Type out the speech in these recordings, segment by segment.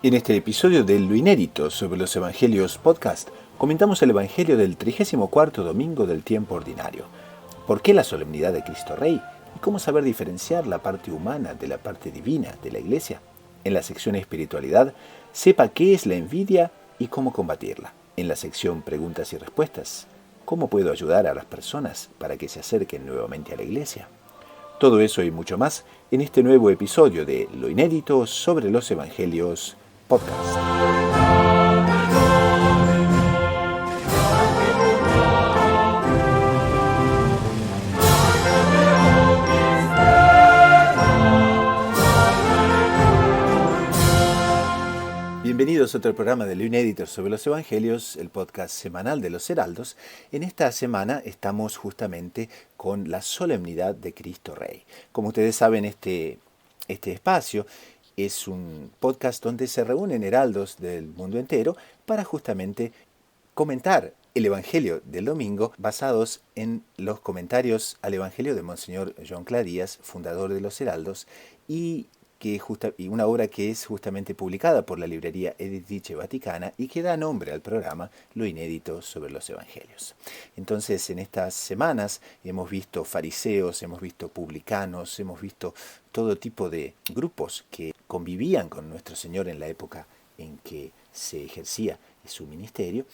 En este episodio de Lo Inédito sobre los Evangelios Podcast, comentamos el Evangelio del 34º domingo del tiempo ordinario. ¿Por qué la solemnidad de Cristo Rey? ¿Y cómo saber diferenciar la parte humana de la parte divina de la Iglesia? En la sección Espiritualidad, sepa qué es la envidia y cómo combatirla. En la sección Preguntas y Respuestas, ¿cómo puedo ayudar a las personas para que se acerquen nuevamente a la Iglesia? Todo eso y mucho más en este nuevo episodio de Lo Inédito sobre los Evangelios Podcast. Bienvenidos a otro programa de Lo Inédito sobre los Evangelios, el podcast semanal de los Heraldos. En esta semana estamos justamente con la solemnidad de Cristo Rey. Como ustedes saben, este espacio es un podcast donde se reúnen heraldos del mundo entero para justamente comentar el Evangelio del domingo basados en los comentarios al Evangelio de Monseñor John Clarías, fundador de los Heraldos, y una obra que es justamente publicada por la librería Editrice Vaticana y que da nombre al programa Lo Inédito sobre los Evangelios. Entonces, en estas semanas hemos visto fariseos, hemos visto publicanos, hemos visto todo tipo de grupos que convivían con nuestro Señor en la época en que se ejercía su ministerio,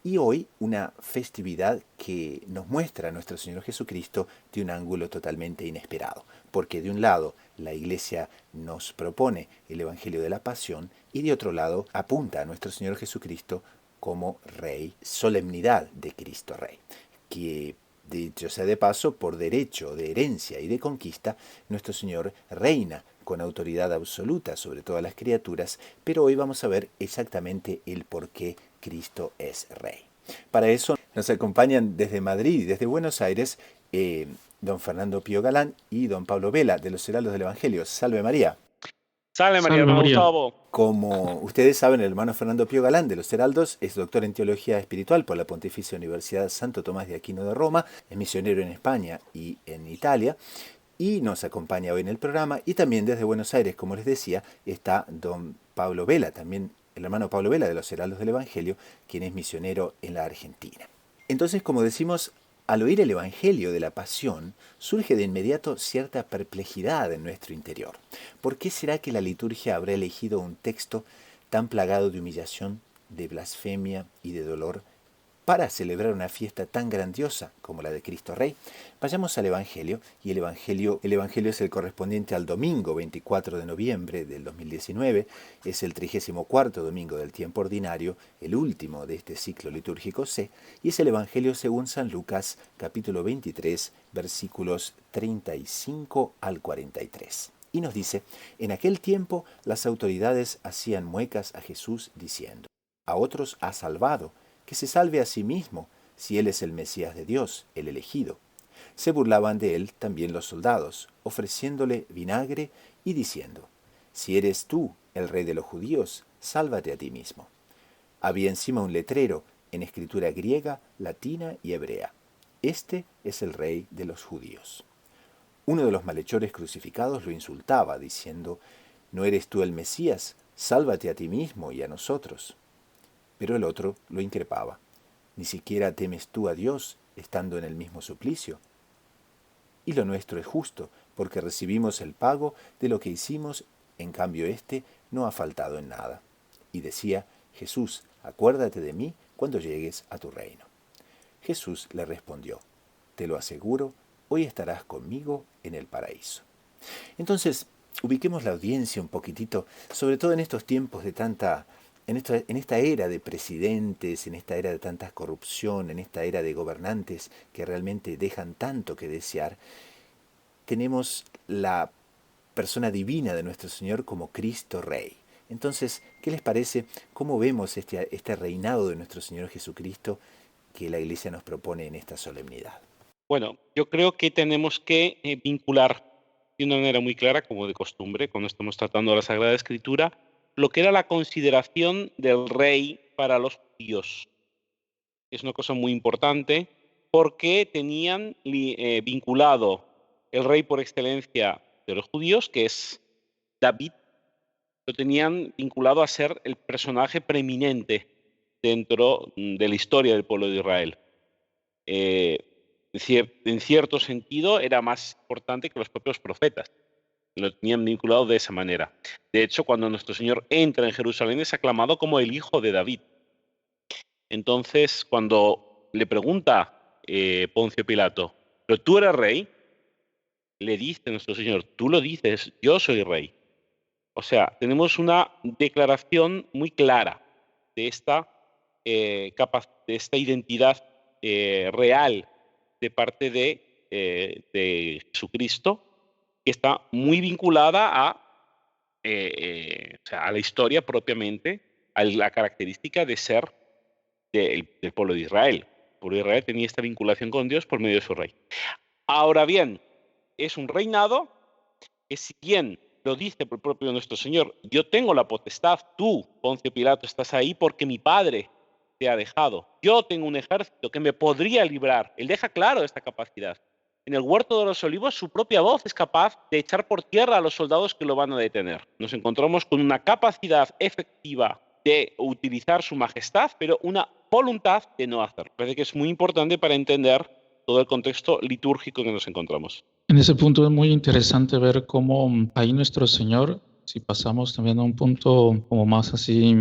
y hoy una festividad que nos muestra a nuestro Señor Jesucristo de un ángulo totalmente inesperado, porque de un lado la Iglesia nos propone el Evangelio de la Pasión y de otro lado apunta a nuestro Señor Jesucristo como Rey, solemnidad de Cristo Rey, que dicho sea de paso, por derecho de herencia y de conquista, nuestro Señor reina con autoridad absoluta sobre todas las criaturas, pero hoy vamos a ver exactamente el por qué Cristo es Rey. Para eso nos acompañan desde Madrid y desde Buenos Aires don Fernando Pío Galán y don Pablo Vela de los Heraldos del Evangelio. Salve María. Salve María, hermano Gustavo. Como ustedes saben, el hermano Fernando Pío Galán de los Heraldos es doctor en Teología Espiritual por la Pontificia Universidad Santo Tomás de Aquino de Roma, es misionero en España y en Italia, y nos acompaña hoy en el programa. Y también desde Buenos Aires, como les decía, está don Pablo Vela, también el hermano Pablo Vela de los Heraldos del Evangelio, quien es misionero en la Argentina. Entonces, como decimos, al oír el Evangelio de la Pasión, surge de inmediato cierta perplejidad en nuestro interior. ¿Por qué será que la liturgia habrá elegido un texto tan plagado de humillación, de blasfemia y de dolor para celebrar una fiesta tan grandiosa como la de Cristo Rey? Vayamos al Evangelio, y el Evangelio es el correspondiente al domingo 24 de noviembre del 2019, es el 34º domingo del tiempo ordinario, el último de este ciclo litúrgico C, y es el Evangelio según San Lucas, capítulo 23, versículos 35 al 43. Y nos dice: en aquel tiempo las autoridades hacían muecas a Jesús diciendo: a otros ha salvado, que se salve a sí mismo, si él es el Mesías de Dios, el elegido. Se burlaban de él también los soldados, ofreciéndole vinagre y diciendo: si eres tú el rey de los judíos, sálvate a ti mismo. Había encima un letrero en escritura griega, latina y hebrea: este es el rey de los judíos. Uno de los malhechores crucificados lo insultaba, diciendo: ¿no eres tú el Mesías? Sálvate a ti mismo y a nosotros. Pero el otro lo increpaba: ¿ni siquiera temes tú a Dios, estando en el mismo suplicio? Y lo nuestro es justo, porque recibimos el pago de lo que hicimos, en cambio éste no ha faltado en nada. Y decía: Jesús, acuérdate de mí cuando llegues a tu reino. Jesús le respondió: te lo aseguro, hoy estarás conmigo en el paraíso. Entonces, ubiquemos la audiencia un poquitito, sobre todo en estos tiempos de en esta era de presidentes, en esta era de tanta corrupción, en esta era de gobernantes que realmente dejan tanto que desear. Tenemos la persona divina de nuestro Señor como Cristo Rey. Entonces, ¿qué les parece? ¿Cómo vemos este reinado de nuestro Señor Jesucristo que la Iglesia nos propone en esta solemnidad? Bueno, yo creo que tenemos que vincular de una manera muy clara, como de costumbre, cuando estamos tratando la Sagrada Escritura, lo que era la consideración del rey para los judíos. Es una cosa muy importante porque tenían vinculado el rey por excelencia de los judíos, que es David, lo tenían vinculado a ser el personaje preeminente dentro de la historia del pueblo de Israel. En cierto sentido, era más importante que los propios profetas. Lo tenían vinculado de esa manera. De hecho, cuando nuestro Señor entra en Jerusalén, es aclamado como el Hijo de David. Entonces, cuando le pregunta Poncio Pilato, ¿pero tú eres rey? Le dice nuestro Señor, tú lo dices, yo soy rey. O sea, tenemos una declaración muy clara de esta, de esta identidad real de parte de Jesucristo, que está muy vinculada o sea, a la historia propiamente, a la característica de ser del pueblo de Israel. El pueblo de Israel tenía esta vinculación con Dios por medio de su rey. Ahora bien, es un reinado que, si bien lo dice por el propio nuestro Señor, yo tengo la potestad, tú, Poncio Pilato, estás ahí porque mi Padre te ha dejado. Yo tengo un ejército que me podría librar. Él deja claro esta capacidad. En el huerto de los olivos, su propia voz es capaz de echar por tierra a los soldados que lo van a detener. Nos encontramos con una capacidad efectiva de utilizar su majestad, pero una voluntad de no hacerlo. Parece que es muy importante para entender todo el contexto litúrgico que nos encontramos. En ese punto es muy interesante ver cómo ahí nuestro Señor, si pasamos también a un punto como más así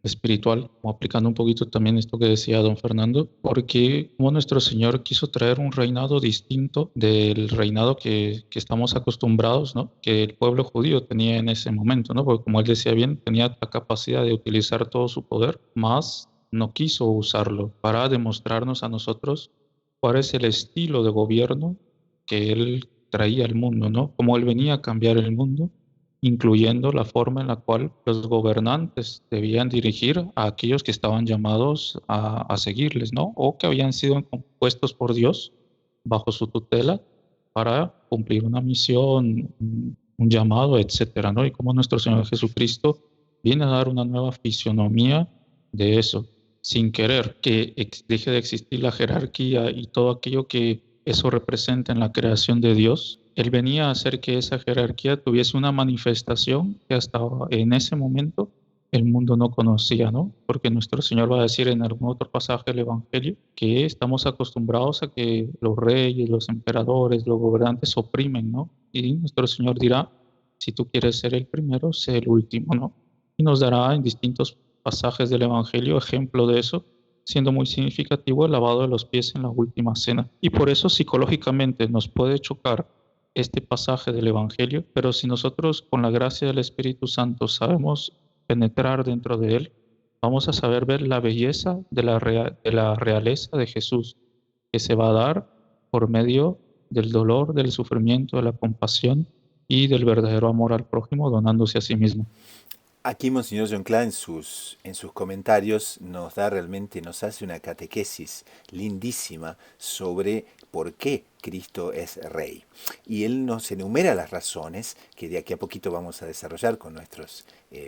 espiritual, como aplicando un poquito también esto que decía don Fernando, porque como nuestro Señor quiso traer un reinado distinto del reinado que estamos acostumbrados, ¿no? Que el pueblo judío tenía en ese momento, ¿no? Porque como él decía bien, tenía la capacidad de utilizar todo su poder, más no quiso usarlo para demostrarnos a nosotros cuál es el estilo de gobierno que él traía al mundo, ¿no? Cómo él venía a cambiar el mundo, incluyendo la forma en la cual los gobernantes debían dirigir a aquellos que estaban llamados a seguirles, ¿no? O que habían sido puestos por Dios bajo su tutela para cumplir una misión, un llamado, etcétera, ¿no? Y cómo nuestro Señor Jesucristo viene a dar una nueva fisionomía de eso, sin querer que deje de existir la jerarquía y todo aquello que eso representa en la creación de Dios. Él venía a hacer que esa jerarquía tuviese una manifestación que hasta en ese momento el mundo no conocía, ¿no? Porque nuestro Señor va a decir en algún otro pasaje del Evangelio que estamos acostumbrados a que los reyes, los emperadores, los gobernantes oprimen, ¿no? Y nuestro Señor dirá, si tú quieres ser el primero, sé el último, ¿no? Y nos dará en distintos pasajes del Evangelio ejemplo de eso, siendo muy significativo el lavado de los pies en la última cena. Y por eso psicológicamente nos puede chocar este pasaje del Evangelio, pero si nosotros con la gracia del Espíritu Santo sabemos penetrar dentro de él, vamos a saber ver la belleza de la realeza de Jesús, que se va a dar por medio del dolor, del sufrimiento, de la compasión y del verdadero amor al prójimo, donándose a sí mismo. Aquí Monseñor John Cla en sus comentarios nos da realmente, nos hace una catequesis lindísima sobre por qué Cristo es Rey. Y él nos enumera las razones que de aquí a poquito vamos a desarrollar con nuestros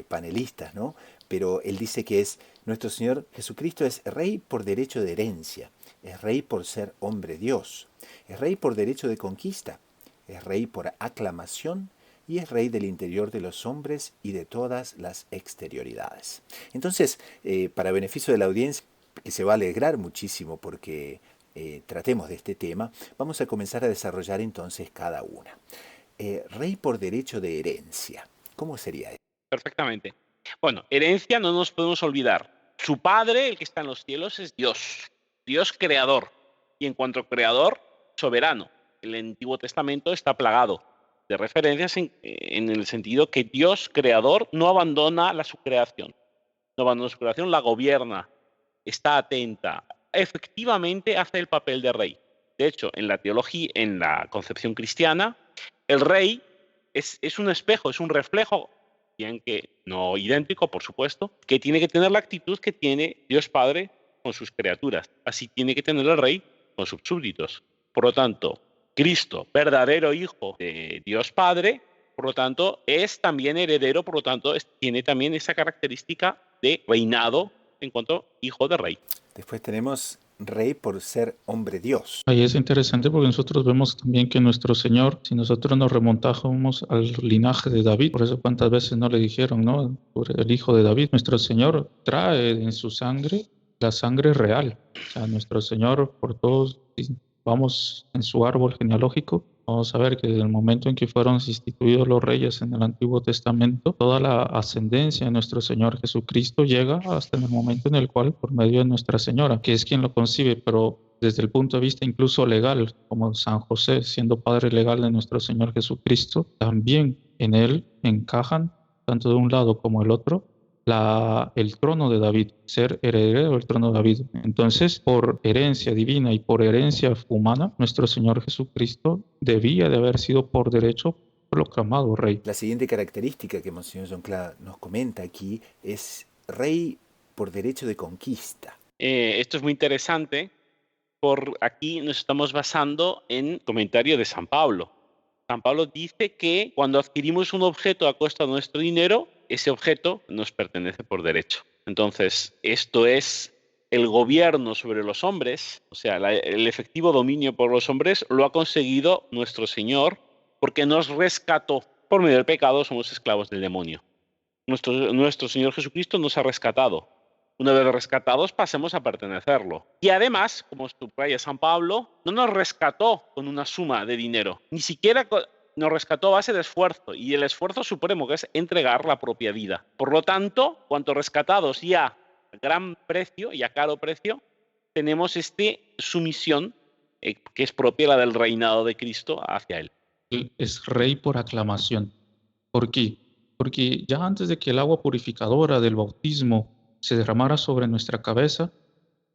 panelistas, ¿no? Pero él dice que nuestro Señor Jesucristo es Rey por derecho de herencia, es Rey por ser hombre Dios, es Rey por derecho de conquista, es Rey por aclamación, y es Rey del interior de los hombres y de todas las exterioridades. Entonces, para beneficio de la audiencia, que se va a alegrar muchísimo porque tratemos de este tema, vamos a comenzar a desarrollar entonces cada una. Rey por derecho de herencia, ¿cómo sería eso? Perfectamente. Bueno, herencia no nos podemos olvidar. Su Padre, el que está en los cielos, es Dios, Dios creador. Y en cuanto a creador, soberano. El Antiguo Testamento está plagado de referencias en el sentido que Dios creador no abandona su creación. No abandona su creación, la gobierna, está atenta, efectivamente hace el papel de rey. De hecho, en la teología, en la concepción cristiana, el rey es un espejo, es un reflejo, bien que no idéntico, por supuesto, que tiene que tener la actitud que tiene Dios Padre con sus criaturas. Así tiene que tener el rey con sus súbditos. Por lo tanto, Cristo, verdadero Hijo de Dios Padre, por lo tanto, es también heredero, por lo tanto, tiene también esa característica de reinado en cuanto Hijo de Rey. Después tenemos rey por ser hombre Dios. Ahí es interesante porque nosotros vemos también que nuestro Señor, si nosotros nos remontamos al linaje de David, por eso cuántas veces no le dijeron, ¿no? Por el hijo de David, nuestro Señor trae en su sangre la sangre real. O sea, nuestro Señor, por todos, si vamos en su árbol genealógico, vamos a ver que desde el momento en que fueron instituidos los reyes en el Antiguo Testamento, toda la ascendencia de nuestro Señor Jesucristo llega hasta el momento en el cual, por medio de Nuestra Señora, que es quien lo concibe, pero desde el punto de vista incluso legal, como San José, siendo padre legal de nuestro Señor Jesucristo, también en él encajan, tanto de un lado como el otro, el trono de David, ser heredero del trono de David. Entonces, por herencia divina y por herencia humana, nuestro Señor Jesucristo debía de haber sido por derecho proclamado rey. La siguiente característica que Monseñor Joncla nos comenta aquí es rey por derecho de conquista. Esto es muy interesante. Por aquí nos estamos basando en el comentario de San Pablo. San Pablo dice que cuando adquirimos un objeto a costa de nuestro dinero, ese objeto nos pertenece por derecho. Entonces, esto es el gobierno sobre los hombres, o sea, el efectivo dominio por los hombres lo ha conseguido nuestro Señor porque nos rescató. Por medio del pecado somos esclavos del demonio. Nuestro Señor Jesucristo nos ha rescatado. Una vez rescatados, pasemos a pertenecerlo. Y además, como subraya San Pablo, no nos rescató con una suma de dinero, ni siquiera nos rescató a base de esfuerzo, y el esfuerzo supremo que es entregar la propia vida. Por lo tanto, cuanto rescatados y a gran precio y a caro precio, tenemos esta sumisión que es propia la del reinado de Cristo hacia él. Él es rey por aclamación. ¿Por qué? Porque ya antes de que el agua purificadora del bautismo se derramara sobre nuestra cabeza,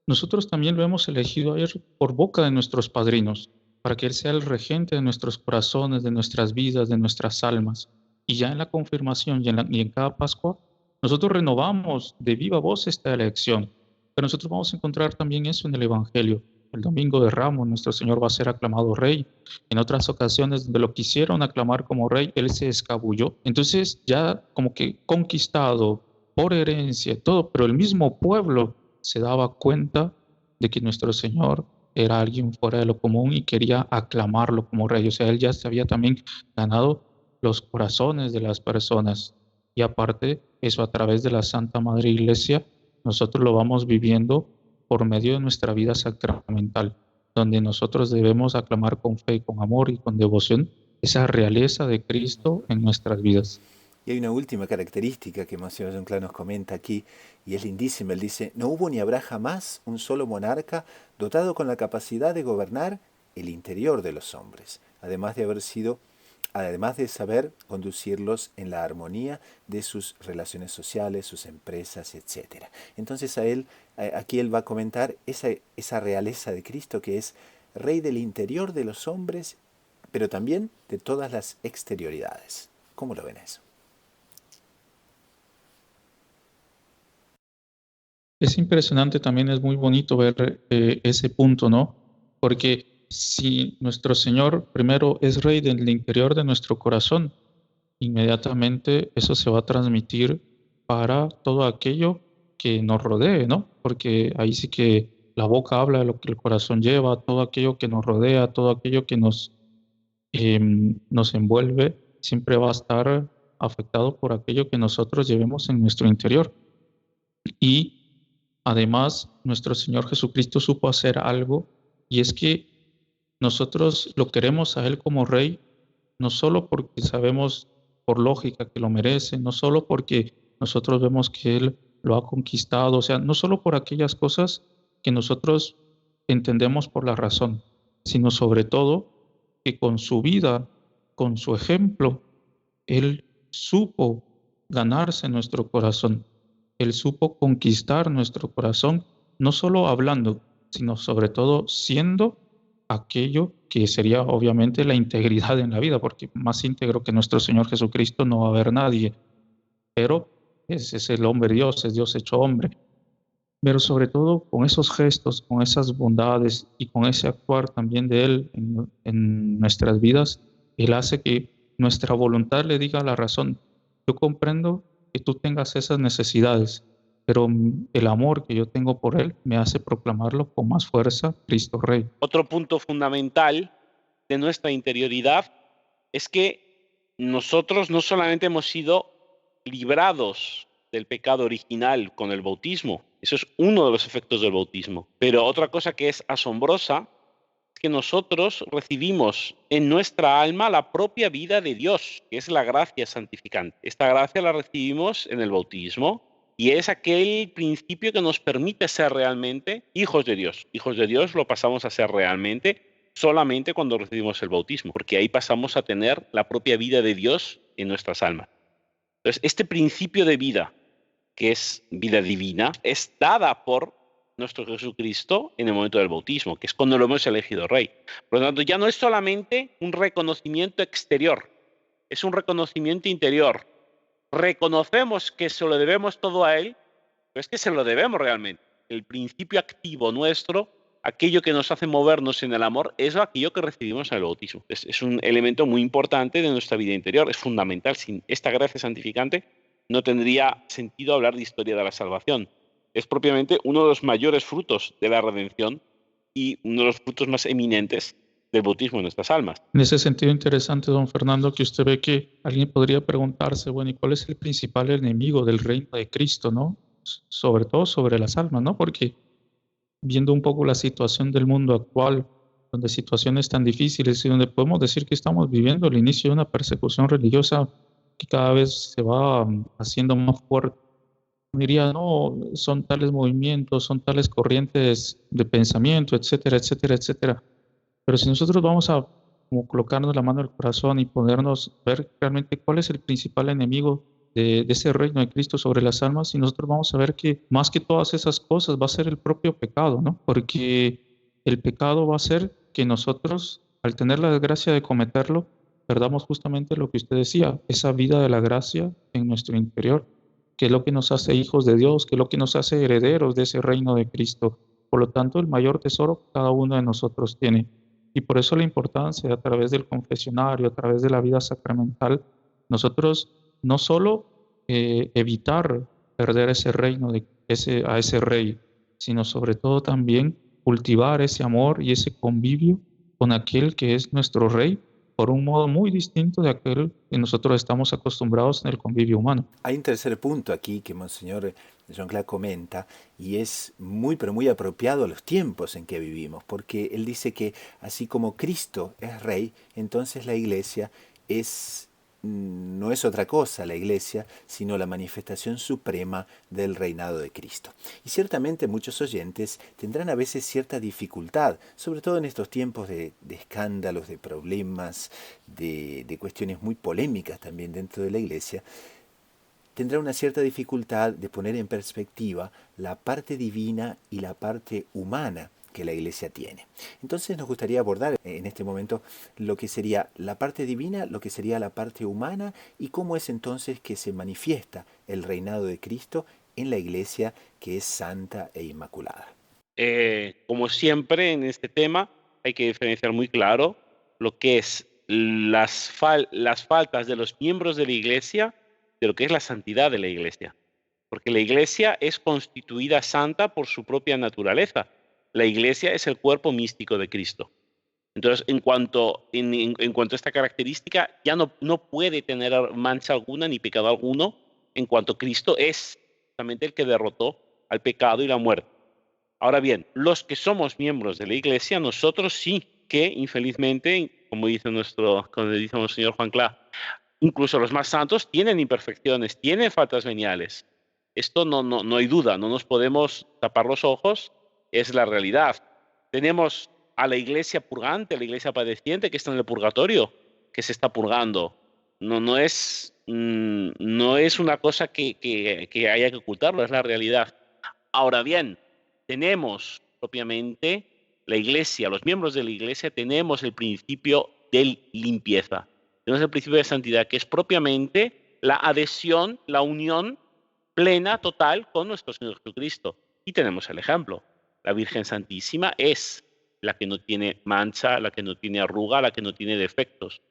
nosotros también lo hemos elegido a Él por boca de nuestros padrinos, para que Él sea el regente de nuestros corazones, de nuestras vidas, de nuestras almas. Y ya en la confirmación y en cada Pascua, nosotros renovamos de viva voz esta elección. Pero nosotros vamos a encontrar también eso en el Evangelio. El domingo de Ramos, nuestro Señor va a ser aclamado rey. En otras ocasiones donde lo quisieron aclamar como rey, Él se escabulló. Entonces ya como que conquistado por herencia, todo, pero el mismo pueblo se daba cuenta de que nuestro Señor era alguien fuera de lo común y quería aclamarlo como rey. O sea, Él ya se había también ganado los corazones de las personas. Y aparte, eso a través de la Santa Madre Iglesia, nosotros lo vamos viviendo por medio de nuestra vida sacramental, donde nosotros debemos aclamar con fe, con amor y con devoción esa realeza de Cristo en nuestras vidas. Y hay una última característica que Monseñor Joncla nos comenta aquí, y es lindísima. Él dice: no hubo ni habrá jamás un solo monarca dotado con la capacidad de gobernar el interior de los hombres, además de saber conducirlos en la armonía de sus relaciones sociales, sus empresas, etc. Entonces aquí él va a comentar esa realeza de Cristo, que es rey del interior de los hombres, pero también de todas las exterioridades. ¿Cómo lo ven eso? Es impresionante, también es muy bonito ver ese punto, ¿no? Porque si nuestro Señor primero es rey del interior de nuestro corazón, inmediatamente eso se va a transmitir para todo aquello que nos rodee, ¿no? Porque ahí sí que la boca habla de lo que el corazón lleva, todo aquello que nos rodea, todo aquello que nos envuelve, siempre va a estar afectado por aquello que nosotros llevemos en nuestro interior. Y además, nuestro Señor Jesucristo supo hacer algo, y es que nosotros lo queremos a Él como Rey, no solo porque sabemos por lógica que lo merece, no solo porque nosotros vemos que Él lo ha conquistado, o sea, no solo por aquellas cosas que nosotros entendemos por la razón, sino sobre todo que con su vida, con su ejemplo, Él supo ganarse nuestro corazón. Él supo conquistar nuestro corazón, no solo hablando, sino sobre todo siendo aquello que sería obviamente la integridad en la vida, porque más íntegro que nuestro Señor Jesucristo no va a haber nadie, pero ese es el hombre Dios, es Dios hecho hombre. Pero sobre todo con esos gestos, con esas bondades y con ese actuar también de Él en nuestras vidas, Él hace que nuestra voluntad le diga la razón. Yo comprendo que tú tengas esas necesidades, pero el amor que yo tengo por Él me hace proclamarlo con más fuerza, Cristo Rey. Otro punto fundamental de nuestra interioridad es que nosotros no solamente hemos sido librados del pecado original con el bautismo, eso es uno de los efectos del bautismo, pero otra cosa que es asombrosa es que nosotros recibimos en nuestra alma la propia vida de Dios, que es la gracia santificante. Esta gracia la recibimos en el bautismo y es aquel principio que nos permite ser realmente hijos de Dios. Hijos de Dios lo pasamos a ser realmente solamente cuando recibimos el bautismo, porque ahí pasamos a tener la propia vida de Dios en nuestras almas. Entonces, este principio de vida, que es vida divina, es dada por nuestro Jesucristo en el momento del bautismo, que es cuando lo hemos elegido rey. Por lo tanto, ya no es solamente un reconocimiento exterior, es un reconocimiento interior. Reconocemos que se lo debemos todo a Él, pero es que se lo debemos realmente. El principio activo nuestro, aquello que nos hace movernos en el amor, es aquello que recibimos en el bautismo. Es un elemento muy importante de nuestra vida interior, es fundamental. Sin esta gracia santificante no tendría sentido hablar de historia de la salvación. Es propiamente uno de los mayores frutos de la redención y uno de los frutos más eminentes del bautismo en nuestras almas. En ese sentido interesante, don Fernando, que usted ve que alguien podría preguntarse, bueno, ¿y cuál es el principal enemigo del reino de Cristo, no? Sobre todo sobre las almas, ¿no? Porque viendo un poco la situación del mundo actual, donde situaciones tan difíciles y donde podemos decir que estamos viviendo el inicio de una persecución religiosa que cada vez se va haciendo más fuerte. Diría, no, son tales movimientos, son tales corrientes de pensamiento, etcétera, etcétera, etcétera. Pero si nosotros vamos a como colocarnos la mano en el corazón y ponernos, ver realmente cuál es el principal enemigo de ese reino de Cristo sobre las almas, y nosotros vamos a ver que más que todas esas cosas va a ser el propio pecado, ¿no? Porque el pecado va a ser que nosotros, al tener la desgracia de cometerlo, perdamos justamente lo que usted decía, esa vida de la gracia en nuestro interior, que es lo que nos hace hijos de Dios, que es lo que nos hace herederos de ese reino de Cristo. Por lo tanto, el mayor tesoro que cada uno de nosotros tiene. Y por eso la importancia a través del confesionario, a través de la vida sacramental, nosotros no solo evitar perder ese reino, a ese rey, sino sobre todo también cultivar ese amor y ese convivio con aquel que es nuestro rey, por un modo muy distinto de aquel que nosotros estamos acostumbrados en el convivio humano. Hay un tercer punto aquí que Monseñor Jean-Claude comenta y es muy pero muy apropiado a los tiempos en que vivimos, porque él dice que así como Cristo es rey, entonces la iglesia no es otra cosa la iglesia, sino la manifestación suprema del reinado de Cristo. Y ciertamente muchos oyentes tendrán a veces cierta dificultad, sobre todo en estos tiempos de escándalos, de problemas, de cuestiones muy polémicas también dentro de la iglesia, tendrá una cierta dificultad de poner en perspectiva la parte divina y la parte humana que la iglesia tiene. Entonces nos gustaría abordar en este momento lo que sería la parte divina, lo que sería la parte humana y cómo es entonces que se manifiesta el reinado de Cristo en la iglesia que es santa e inmaculada. Como siempre en este tema hay que diferenciar muy claro lo que es las faltas de los miembros de la iglesia de lo que es la santidad de la iglesia. Porque la iglesia es constituida santa por su propia naturaleza. La iglesia es el cuerpo místico de Cristo. Entonces, en cuanto a esta característica, ya no puede tener mancha alguna ni pecado alguno, en cuanto Cristo es justamente el que derrotó al pecado y la muerte. Ahora bien, los que somos miembros de la iglesia, nosotros sí que, infelizmente, como dice el señor Juan Clá, incluso los más santos tienen imperfecciones, tienen faltas veniales. Esto no hay duda, no nos podemos tapar los ojos, es la realidad. Tenemos a la iglesia purgante, a la iglesia padeciente que está en el purgatorio, que se está purgando. No es una cosa que haya que ocultarlo, es la realidad. Ahora bien, tenemos propiamente la iglesia, los miembros de la iglesia, tenemos el principio de limpieza. Tenemos el principio de santidad, que es propiamente la adhesión, la unión plena, total con nuestro Señor Jesucristo. Y tenemos el ejemplo. La Virgen Santísima es la que no tiene mancha, la que no tiene arruga, la que no tiene defectos.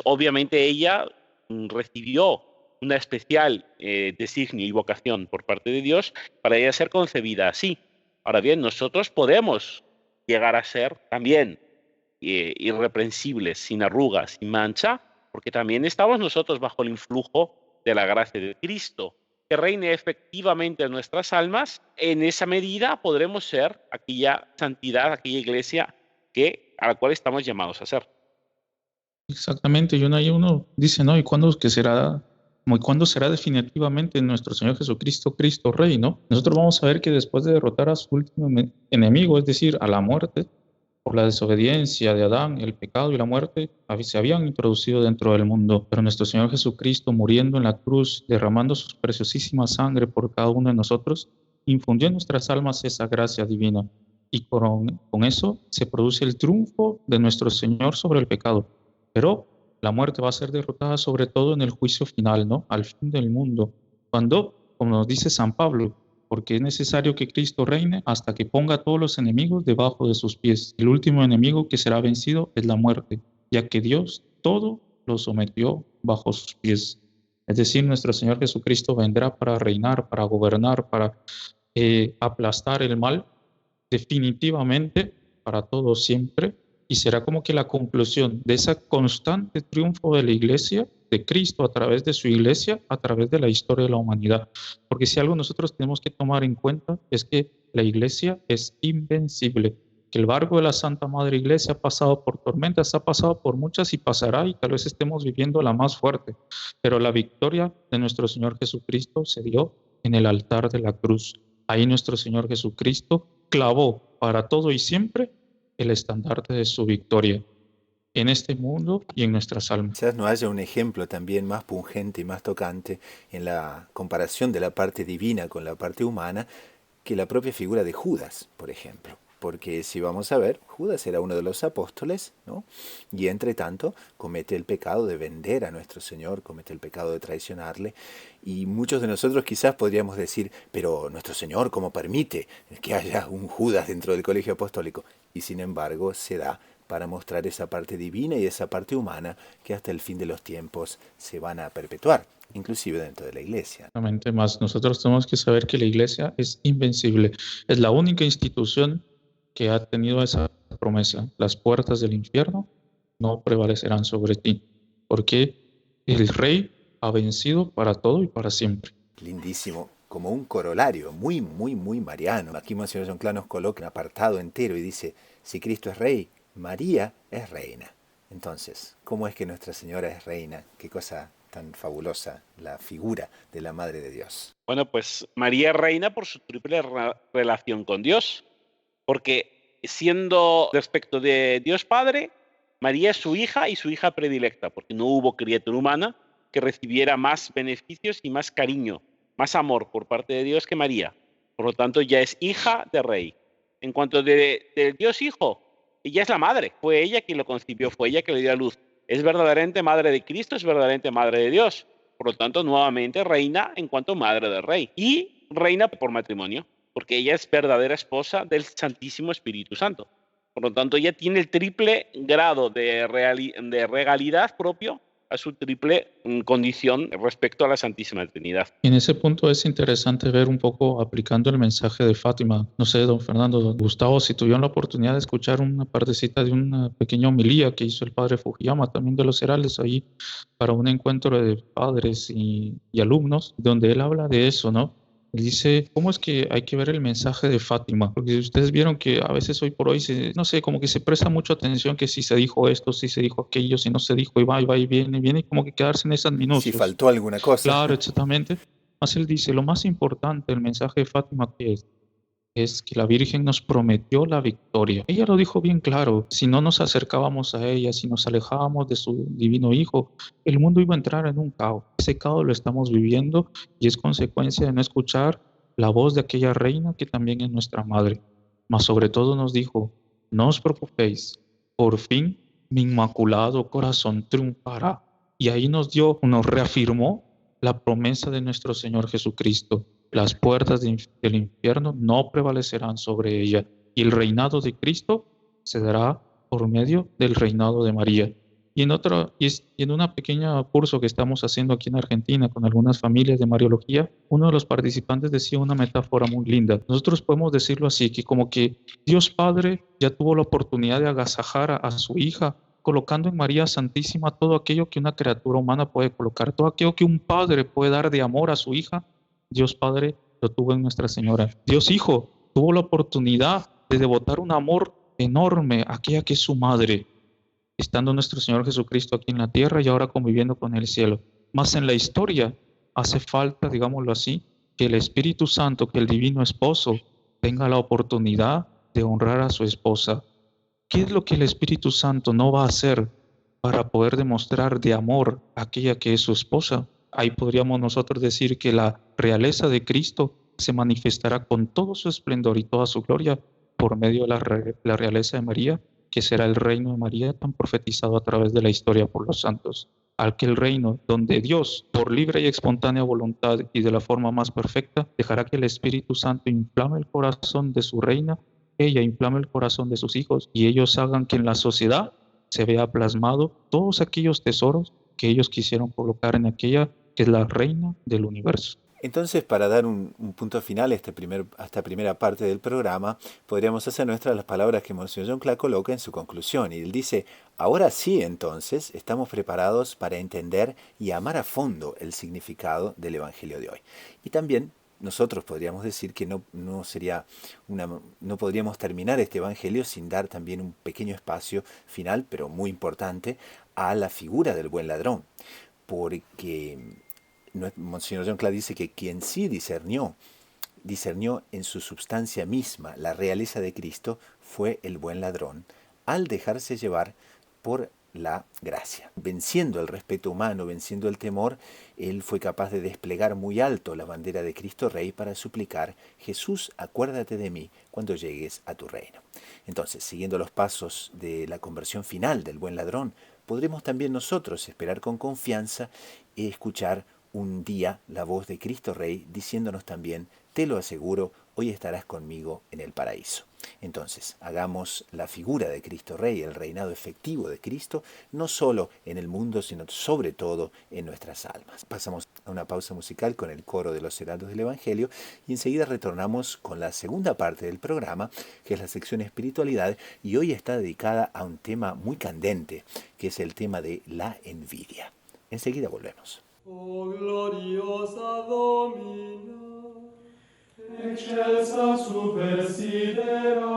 Obviamente ella recibió una especial designio y vocación por parte de Dios para ella ser concebida así. Ahora bien, nosotros podemos llegar a ser también irreprensibles, sin arrugas, sin mancha, porque también estamos nosotros bajo el influjo de la gracia de Cristo, que reine efectivamente en nuestras almas. En esa medida podremos ser aquella santidad, aquella iglesia a la cual estamos llamados a ser. Exactamente, y uno dice, ¿no? ¿Y cuándo que será, como, y cuándo será definitivamente nuestro Señor Jesucristo, Cristo Rey, ¿no? Nosotros vamos a ver que después de derrotar a su último enemigo, es decir, a la muerte, por la desobediencia de Adán, el pecado y la muerte se habían introducido dentro del mundo, pero nuestro Señor Jesucristo, muriendo en la cruz, derramando su preciosísima sangre por cada uno de nosotros, infundió en nuestras almas esa gracia divina. Y con eso se produce el triunfo de nuestro Señor sobre el pecado. Pero la muerte va a ser derrotada sobre todo en el juicio final, ¿no? Al fin del mundo. Cuando, como nos dice San Pablo, porque es necesario que Cristo reine hasta que ponga a todos los enemigos debajo de sus pies. El último enemigo que será vencido es la muerte, ya que Dios todo lo sometió bajo sus pies. Es decir, nuestro Señor Jesucristo vendrá para reinar, para gobernar, para aplastar el mal definitivamente para todo siempre, y será como que la conclusión de ese constante triunfo de la iglesia, de Cristo a través de su iglesia, a través de la historia de la humanidad. Porque si algo nosotros tenemos que tomar en cuenta es que la iglesia es invencible, que el barco de la Santa Madre Iglesia ha pasado por tormentas, ha pasado por muchas y pasará, y tal vez estemos viviendo la más fuerte, pero la victoria de nuestro Señor Jesucristo se dio en el altar de la cruz. Ahí nuestro Señor Jesucristo clavó para todo y siempre el estandarte de su victoria en este mundo y en nuestras almas. Quizás no haya un ejemplo también más pungente y más tocante en la comparación de la parte divina con la parte humana que la propia figura de Judas, por ejemplo. Porque si vamos a ver, Judas era uno de los apóstoles, ¿no? Y entre tanto comete el pecado de vender a nuestro Señor, comete el pecado de traicionarle. Y muchos de nosotros quizás podríamos decir, pero nuestro Señor, ¿cómo permite que haya un Judas dentro del colegio apostólico? Y sin embargo se da para mostrar esa parte divina y esa parte humana que hasta el fin de los tiempos se van a perpetuar, inclusive dentro de la iglesia. Exactamente, más nosotros tenemos que saber que la iglesia es invencible, es la única institución que ha tenido esa promesa: las puertas del infierno no prevalecerán sobre ti, porque el Rey ha vencido para todo y para siempre. Lindísimo, como un corolario, muy, muy, muy mariano. Aquí Monseñor John Clan nos coloca un apartado entero y dice, si Cristo es Rey, María es reina. Entonces, ¿cómo es que Nuestra Señora es reina? Qué cosa tan fabulosa, la figura de la Madre de Dios. Bueno, pues María es reina por su triple relación con Dios, porque siendo respecto de Dios Padre, María es su hija y su hija predilecta, porque no hubo criatura humana que recibiera más beneficios y más cariño, más amor por parte de Dios que María. Por lo tanto, ya es hija de rey. En cuanto de Dios Hijo, ella es la madre, fue ella quien lo concibió, fue ella que le dio a luz. Es verdaderamente madre de Cristo, es verdaderamente madre de Dios. Por lo tanto, nuevamente reina en cuanto madre del rey. Y reina por matrimonio, porque ella es verdadera esposa del Santísimo Espíritu Santo. Por lo tanto, ella tiene el triple grado de regalidad propio a su triple condición respecto a la Santísima Trinidad. En ese punto es interesante ver un poco aplicando el mensaje de Fátima. No sé, don Fernando, don Gustavo, si tuvieron la oportunidad de escuchar una partecita de una pequeña homilía que hizo el padre Fujiyama, también de los Heraldes, ahí para un encuentro de padres y alumnos, donde él habla de eso, ¿no? Él dice, ¿cómo es que hay que ver el mensaje de Fátima? Porque ustedes vieron que a veces hoy por hoy, no sé, como que se presta mucha atención que si se dijo esto, si se dijo aquello, si no se dijo, y va y viene, y como que quedarse en esas minucias. Si faltó alguna cosa. Claro, exactamente. Más él dice, lo más importante del mensaje de Fátima que es que la Virgen nos prometió la victoria. Ella lo dijo bien claro, si no nos acercábamos a ella, si nos alejábamos de su divino Hijo, el mundo iba a entrar en un caos. Ese caos lo estamos viviendo y es consecuencia de no escuchar la voz de aquella reina que también es nuestra madre. Mas sobre todo nos dijo, no os preocupéis, por fin mi inmaculado corazón triunfará. Y ahí nos reafirmó la promesa de nuestro Señor Jesucristo. Las puertas del infierno no prevalecerán sobre ella, y el reinado de Cristo se dará por medio del reinado de María. Y en una pequeña curso que estamos haciendo aquí en Argentina con algunas familias de Mariología, uno de los participantes decía una metáfora muy linda. Nosotros podemos decirlo así, que como que Dios Padre ya tuvo la oportunidad de agasajar a su hija, colocando en María Santísima todo aquello que una criatura humana puede colocar, todo aquello que un padre puede dar de amor a su hija. Dios Padre lo tuvo en Nuestra Señora. Dios Hijo tuvo la oportunidad de devotar un amor enorme a aquella que es su madre, estando nuestro Señor Jesucristo aquí en la tierra y ahora conviviendo con el cielo. Más en la historia hace falta, digámoslo así, que el Espíritu Santo, que el Divino Esposo, tenga la oportunidad de honrar a su esposa. ¿Qué es lo que el Espíritu Santo no va a hacer para poder demostrar de amor a aquella que es su esposa? Ahí podríamos nosotros decir que la realeza de Cristo se manifestará con todo su esplendor y toda su gloria por medio de la realeza de María, que será el reino de María tan profetizado a través de la historia por los santos. Aquel reino donde Dios, por libre y espontánea voluntad y de la forma más perfecta, dejará que el Espíritu Santo inflame el corazón de su reina, ella inflame el corazón de sus hijos y ellos hagan que en la sociedad se vea plasmado todos aquellos tesoros que ellos quisieron colocar en aquella que es la reina del universo. Entonces, para dar un punto final a esta primera parte del programa, podríamos hacer nuestras las palabras que Monseñor John Clark coloca en su conclusión. Y él dice, ahora sí, entonces, estamos preparados para entender y amar a fondo el significado del Evangelio de hoy. Y también nosotros podríamos decir que no podríamos terminar este Evangelio sin dar también un pequeño espacio final, pero muy importante, a la figura del buen ladrón. Porque Monseñor John Clark dice que quien sí discernió en su substancia misma la realeza de Cristo fue el buen ladrón, al dejarse llevar por la gracia. Venciendo el respeto humano, venciendo el temor, él fue capaz de desplegar muy alto la bandera de Cristo Rey para suplicar, Jesús, acuérdate de mí cuando llegues a tu reino. Entonces, siguiendo los pasos de la conversión final del buen ladrón, podremos también nosotros esperar con confianza y escuchar un día la voz de Cristo Rey diciéndonos también, te lo aseguro, hoy estarás conmigo en el paraíso. Entonces, hagamos la figura de Cristo Rey, el reinado efectivo de Cristo, no solo en el mundo, sino sobre todo en nuestras almas. Pasamos a una pausa musical con el coro de los heraldos del Evangelio y enseguida retornamos con la segunda parte del programa, que es la sección espiritualidad, y hoy está dedicada a un tema muy candente, que es el tema de la envidia. Enseguida volvemos. O gloriosa Domina, excelsa supersidera,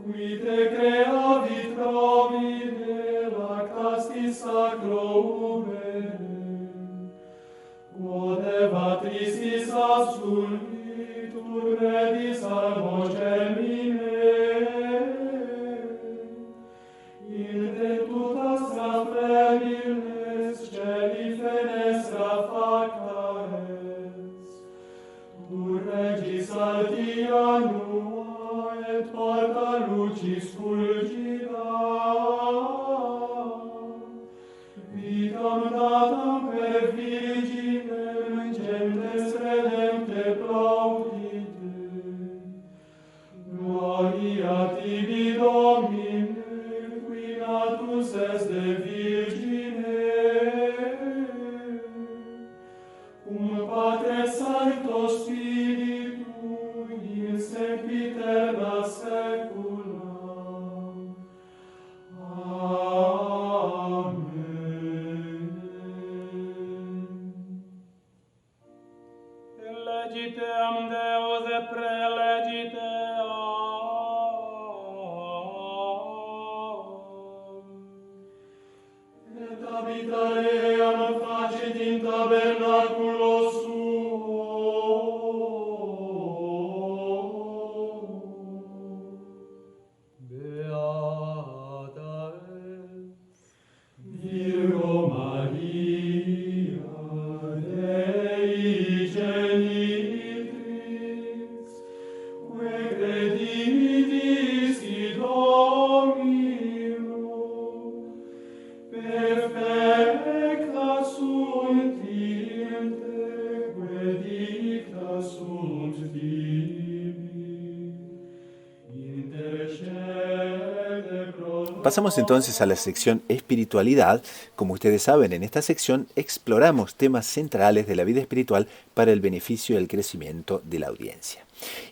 qui te creavit provide lactastis sacro ubere, quod evatristis assulvit urbedis al vocemine, Miles celi fenestra facares, tu regis altia nua et porta lucis fulgida, vitam datam per virginem gentes redempte plaudite, gloria tibi Domine, qui natus es de Virgine, cum Patre Sancto Spiritu, in sempiterna saecula. Amen. Legiteam Deus et prelegiteam, habitaream facit in tabernaculo suo. Beata es Virgo Maria, Dei genitrix, que creditis Domino, perfecta sunt in Pasamos entonces a la sección espiritualidad. Como ustedes saben, en esta sección exploramos temas centrales de la vida espiritual para el beneficio y el crecimiento de la audiencia.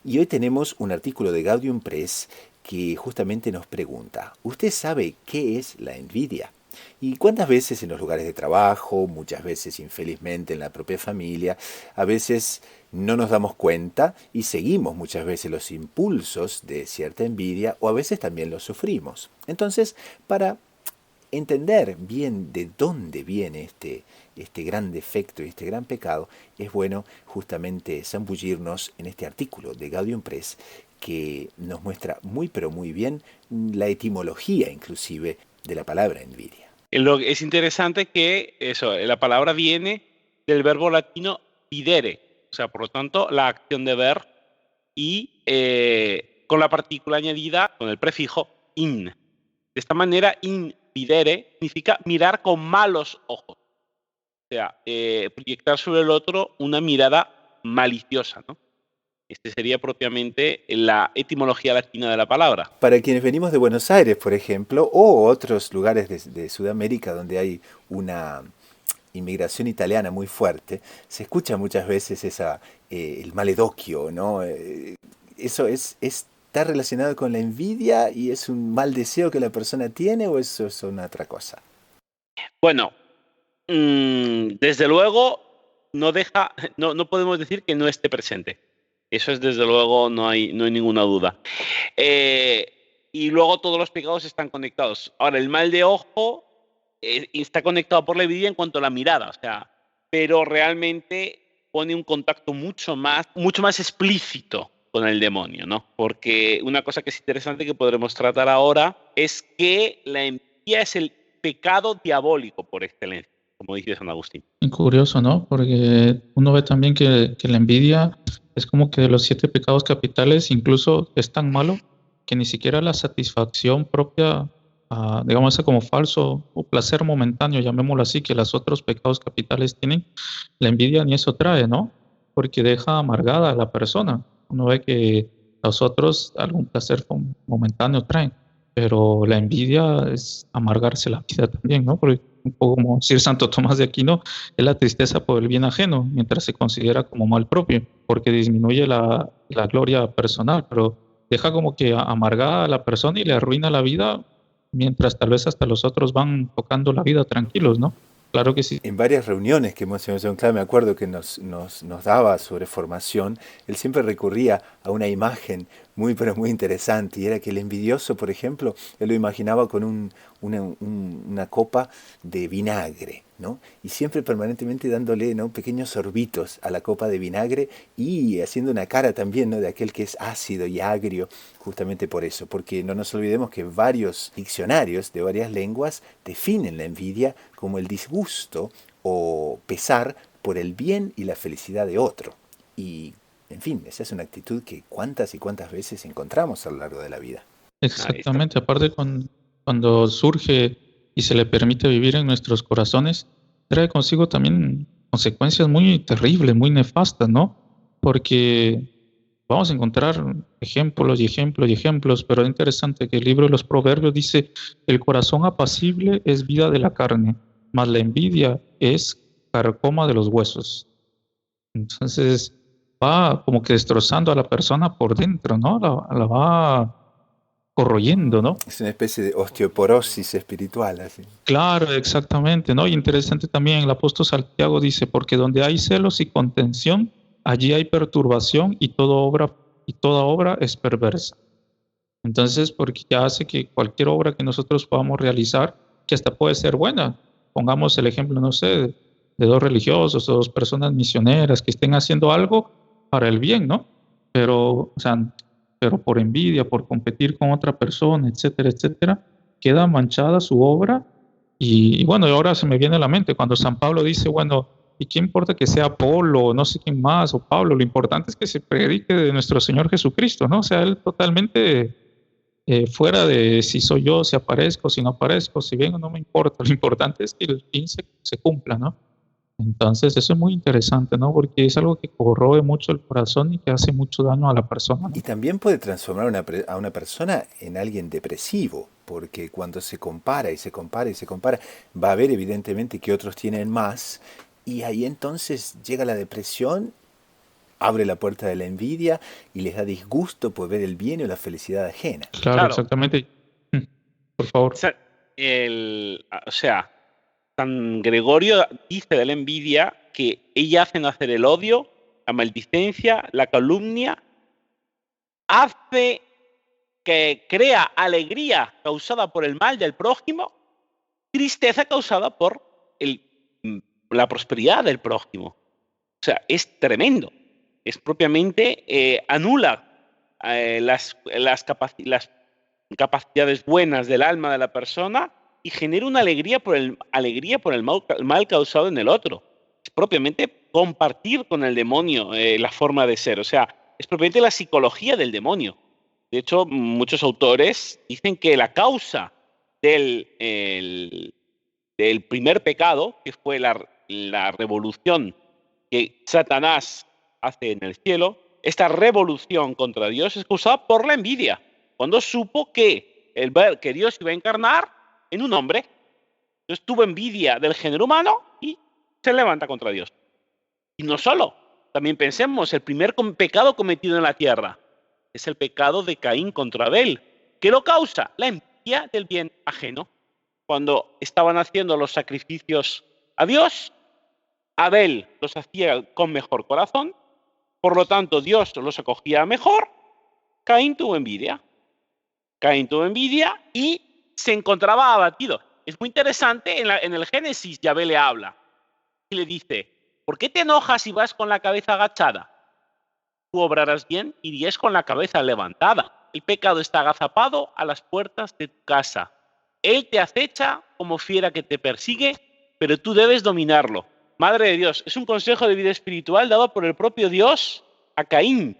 Y hoy tenemos un artículo de Gaudium Press que justamente nos pregunta, ¿usted sabe qué es la envidia? ¿Y cuántas veces en los lugares de trabajo, muchas veces infelizmente en la propia familia, a veces no nos damos cuenta y seguimos muchas veces los impulsos de cierta envidia o a veces también los sufrimos? Entonces, para entender bien de dónde viene este gran defecto y este gran pecado, es bueno justamente zambullirnos en este artículo de Gaudium Press que nos muestra muy pero muy bien la etimología inclusive de la palabra envidia. Es interesante que la palabra viene del verbo latino videre, o sea, por lo tanto, la acción de ver y con la partícula añadida con el prefijo in. De esta manera, invidere significa mirar con malos ojos, o sea, proyectar sobre el otro una mirada maliciosa, ¿no? Este sería propiamente la etimología latina de la palabra. Para quienes venimos de Buenos Aires, por ejemplo, o otros lugares de Sudamérica donde hay una inmigración italiana muy fuerte, se escucha muchas veces el maledoquio, ¿no? ¿Eso está relacionado con la envidia y es un mal deseo que la persona tiene o eso es una otra cosa? Bueno, desde luego no podemos decir que no esté presente. Eso es desde luego, no hay ninguna duda. Y luego todos los pecados están conectados. Ahora, el mal de ojo está conectado por la envidia en cuanto a la mirada, o sea, pero realmente pone un contacto mucho más explícito con el demonio, ¿no? Porque una cosa que es interesante que podremos tratar ahora es que la envidia es el pecado diabólico por excelencia, como dice San Agustín. Y curioso, ¿no? Porque uno ve también que la envidia es como que de los 7 pecados capitales incluso es tan malo que ni siquiera la satisfacción propia, digamos, ese como falso o placer momentáneo, llamémoslo así, que los otros pecados capitales tienen, la envidia ni eso trae, ¿no? Porque deja amargada a la persona. Uno ve que los otros algún placer momentáneo traen, pero la envidia es amargarse la vida también, ¿no? Porque un poco como decir Santo Tomás de Aquino, es la tristeza por el bien ajeno, mientras se considera como mal propio, porque disminuye la gloria personal, pero deja como que amargada a la persona y le arruina la vida, mientras tal vez hasta los otros van tocando la vida tranquilos, ¿no? Claro que sí. En varias reuniones que Monseñor John Clark, me acuerdo que nos daba sobre formación, él siempre recurría a una imagen muy pero muy interesante, y era que el envidioso, por ejemplo, él lo imaginaba con una copa de vinagre, ¿no? Y siempre permanentemente dándole, ¿no?, pequeños sorbitos a la copa de vinagre y haciendo una cara también, ¿no?, de aquel que es ácido y agrio, justamente por eso, porque no nos olvidemos que varios diccionarios de varias lenguas definen la envidia como el disgusto o pesar por el bien y la felicidad de otro. Y, en fin, esa es una actitud que cuántas y cuántas veces encontramos a lo largo de la vida. Exactamente, aparte cuando surge y se le permite vivir en nuestros corazones, trae consigo también consecuencias muy terribles, muy nefastas, ¿no? Porque vamos a encontrar ejemplos y ejemplos y ejemplos, pero es interesante que el libro de los Proverbios dice, el corazón apacible es vida de la carne, mas la envidia es carcoma de los huesos. Entonces va como que destrozando a la persona por dentro, ¿no? La va corroyendo, ¿no? Es una especie de osteoporosis espiritual, así. Claro, exactamente, ¿no? Y interesante también, el apóstol Santiago dice, porque donde hay celos y contención, allí hay perturbación y toda obra es perversa. Entonces, porque ya hace que cualquier obra que nosotros podamos realizar, que hasta puede ser buena, pongamos el ejemplo, no sé, de 2 religiosos o 2 personas misioneras que estén haciendo algo para el bien, ¿no? Pero, o sea, pero por envidia, por competir con otra persona, etcétera, etcétera, queda manchada su obra. Y bueno, ahora se me viene a la mente cuando San Pablo dice, bueno, ¿y qué importa que sea Apolo, no sé quién más, o Pablo? Lo importante es que se predique de nuestro Señor Jesucristo, ¿no? O sea, él totalmente fuera de si soy yo, si aparezco, si no aparezco, si vengo, no me importa. Lo importante es que el fin se cumpla, ¿no? Entonces, eso es muy interesante, ¿no? Porque es algo que corroe mucho el corazón y que hace mucho daño a la persona, ¿no? Y también puede transformar a una persona en alguien depresivo, porque cuando se compara y se compara y se compara, va a ver evidentemente que otros tienen más, y ahí entonces llega la depresión, abre la puerta de la envidia y les da disgusto por ver el bien o la felicidad ajena. Claro, Claro, exactamente. Por favor. o sea, San Gregorio dice de la envidia que ella hace nacer el odio, la maldicencia, la calumnia, hace que crea alegría causada por el mal del prójimo, tristeza causada por la prosperidad del prójimo. O sea, es tremendo. Es propiamente anula las capacidades buenas del alma de la persona y genera una alegría por el mal causado en el otro. Es propiamente compartir con el demonio la forma de ser. O sea, es propiamente la psicología del demonio. De hecho, muchos autores dicen que la causa del primer pecado, que fue la revolución que Satanás hace en el cielo, esta revolución contra Dios es causada por la envidia, cuando supo que Dios iba a encarnar en un hombre. Entonces tuvo envidia del género humano y se levanta contra Dios. Y no solo, también pensemos, el primer pecado cometido en la tierra es el pecado de Caín contra Abel. ¿Qué lo causa? La envidia del bien ajeno. Cuando estaban haciendo los sacrificios a Dios, Abel los hacía con mejor corazón, por lo tanto Dios los acogía mejor. Caín tuvo envidia y se encontraba abatido. Es muy interesante, en el Génesis Yahvé le habla y le dice: ¿por qué te enojas si vas con la cabeza agachada? Tú obrarás bien, irías con la cabeza levantada. El pecado está agazapado a las puertas de tu casa. Él te acecha como fiera que te persigue, pero tú debes dominarlo. Madre de Dios, es un consejo de vida espiritual dado por el propio Dios a Caín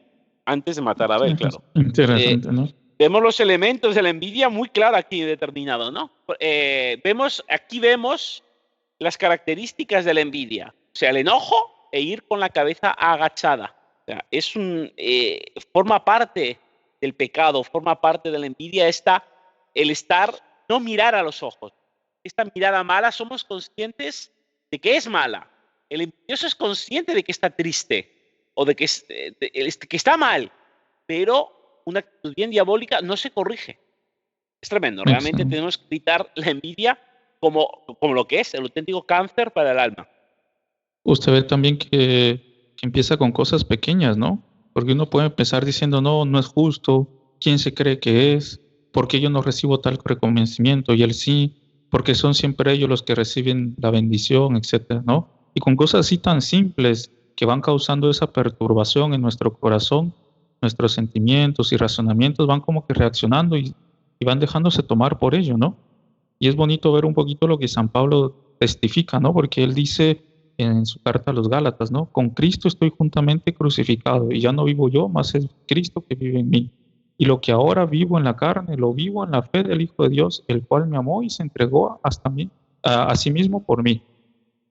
antes de matar a Abel, claro. Interesante, ¿no? Vemos los elementos de la envidia muy claro aquí determinado, ¿no? Aquí vemos las características de la envidia. O sea, el enojo e ir con la cabeza agachada. O sea, forma parte del pecado, forma parte de la envidia no mirar a los ojos. Esta mirada mala, somos conscientes de que es mala. El envidioso es consciente de que está triste o de que está mal, pero una actitud bien diabólica no se corrige. Es tremendo. Realmente tenemos que quitar la envidia como lo que es, el auténtico cáncer para el alma. Usted ve también que empieza con cosas pequeñas, ¿no? Porque uno puede empezar diciendo, no es justo, ¿quién se cree que es? ¿Por qué yo no recibo tal reconocimiento? Y él sí, porque son siempre ellos los que reciben la bendición, etcétera, ¿no? Y con cosas así tan simples que van causando esa perturbación en nuestro corazón, nuestros sentimientos y razonamientos van como que reaccionando y van dejándose tomar por ello, ¿no? Y es bonito ver un poquito lo que San Pablo testifica, ¿no? Porque él dice en su carta a los Gálatas, ¿no? Con Cristo estoy juntamente crucificado y ya no vivo yo, más es Cristo que vive en mí. Y lo que ahora vivo en la carne, lo vivo en la fe del Hijo de Dios, el cual me amó y se entregó a sí mismo por mí.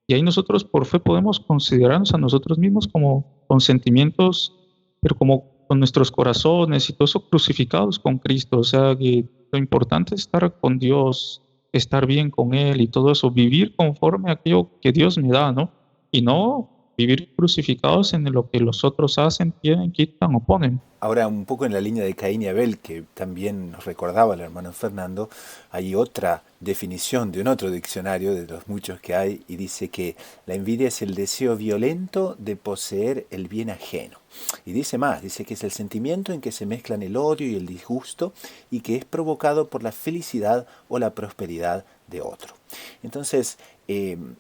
Y ahí nosotros por fe podemos considerarnos a nosotros mismos como con sentimientos, pero como con nuestros corazones y todo eso crucificados con Cristo. O sea que lo importante es estar con Dios, estar bien con Él y todo eso, vivir conforme a aquello que Dios me da, ¿no? Y no vivir crucificados en lo que los otros hacen, tienen, quitan o ponen. Ahora, un poco en la línea de Caín y Abel, que también nos recordaba el hermano Fernando, hay otra definición de un otro diccionario, de los muchos que hay, y dice que la envidia es el deseo violento de poseer el bien ajeno. Y dice más, dice que es el sentimiento en que se mezclan el odio y el disgusto y que es provocado por la felicidad o la prosperidad de otro. Entonces,